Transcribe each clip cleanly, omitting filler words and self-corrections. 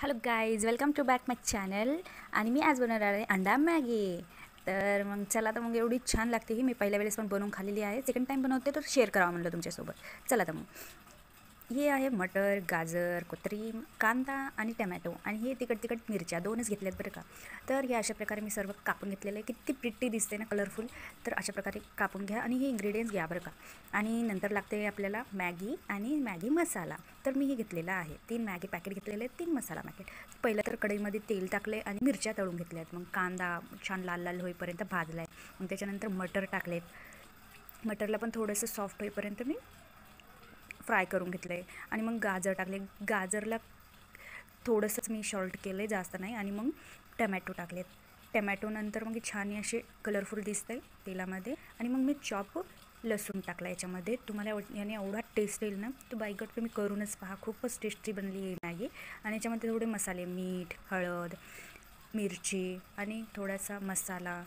Hello guys, welcome to back my channel. आणि मी आज बनवणार आहे अंडा मॅगी. तर मग चला, तर मग एवढी छान लागते ही. मी पहिल्या वेळेस पण बनवून खाल्लेली आहे. सेकंड टाईम बनवते तर शेअर करावं म्हणलं तुमच्यासोबत. चला तर मग हे आहे मटर, गाजर, कोथिंबीर, कांदा आणि टमॅटो, आणि हे तिखट मिरच्या दोनच घेतल्यात बरं का. तर हे अशा प्रकारे मी सर्व कापून घेतलेलं आहे. किती प्रिटी दिसते ना, कलरफुल. तर अशा प्रकारे कापून घ्या आणि हे इन्ग्रेडियंट्स घ्या बरं का. आणि नंतर लागते आपल्याला मॅगी आणि मॅगी मसाला. तर मी हे घेतलेला आहे 3 मॅगी पॅकेट घेतलेले आहेत, 3 मसाला पॅकेट. पहिलं तर कढईमध्ये तेल टाकले आणि मिरच्या तळून घेतल्या आहेत. मग कांदा छान लाल लाल होईपर्यंत भाजला आहे. मग त्याच्यानंतर मटर टाकलेत. मटरला पण थोडंसं सॉफ्ट होईपर्यंत मी फ्राय करून घेतलं आहे. आणि मग गाजर टाकले. गाजरला थोडंसंच मी सॉल्ट केलं आहे, जास्त नाही. आणि मग टमॅटो टाकलेत. टमॅटो नंतर मग छान असे कलरफुल दिसतं आहे तेलामध्ये. आणि मग मी चॉप लसूण टाकला याच्यामध्ये. तुम्हाला याने एवढा टेस्ट येईल ना, तो बायगट तुम्ही करूनच पहा. खूपच टेस्टी बनली आहे मॅगी. आणि याच्यामध्ये थोडे मसाले, मीठ, हळद, मिरची आणि थोडासा मसाला,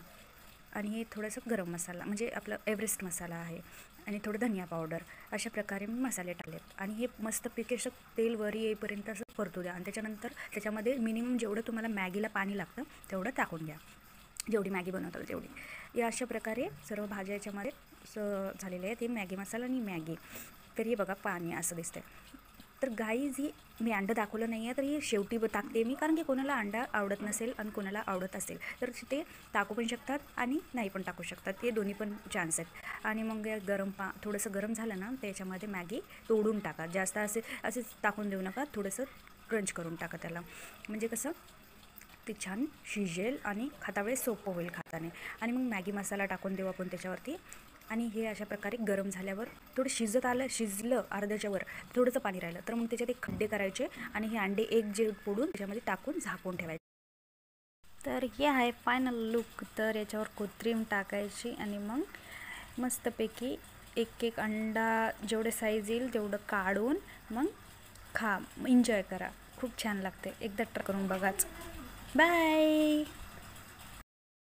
आणि हे थोडंसं गरम मसाला म्हणजे आपलं एव्हरेस्ट मसाला आहे, आणि थोडं धनिया पावडर. अशा प्रकारे मी मसाले टाकलेत. आणि हे मस्तपैकी असं तेल वरी येईपर्यंत असं परतू द्या. आणि त्याच्यानंतर त्याच्यामध्ये मिनिमम जेवढं तुम्हाला मॅगीला पाणी लागतं तेवढं टाकून घ्या, जेवढी मॅगी बनवताल तेवढी. या अशा प्रकारे सर्व भाज्या याच्यामध्ये झालेले आहेत. हे मॅगी मसाला आणि मॅगी. तर हे बघा पाणी असं दिसतंय. तर गाईज, ही मी अंडं दाखवलं नाही आहे, तर ही शेवटी टाकते मी, कारण की कोणाला अंडा आवडत नसेल आणि कोणाला आवडत असेल तर ते टाकू पण शकतात आणि नाही पण टाकू शकतात. ते दोन्ही पण चान्स आहेत. आणि मग थोडंसं गरम झालं ना, त्याच्यामध्ये मॅगी तोडून टाका. जास्त असेच टाकून देऊ नका. थोडंसं क्रंच करून टाका त्याला, म्हणजे कसं ते छान शिजेल आणि खाता वेळेस सोपं होईल खाताने. आणि मग मॅगी मसाला टाकून देऊ आपण त्याच्यावरती. आणि हे अशा प्रकारे गरम झाल्यावर थोडं शिजलं अर्ध्याच्या वर, थोडंसं पाणी राहिलं तर मग त्याच्यात एक खड्डे करायचे आणि हे अंडे एक जे फोडून त्याच्यामध्ये टाकून झाकून ठेवायचे. तर हे आहे फायनल लुक. तर याच्यावर कोथिंबीर टाकायची आणि मग मस्तपैकी एक एक अंडा जेवढे साईज येईल तेवढं काढून मग एन्जॉय करा. खूप छान लागते. एकदा ट्राय करून बघाच. बाय.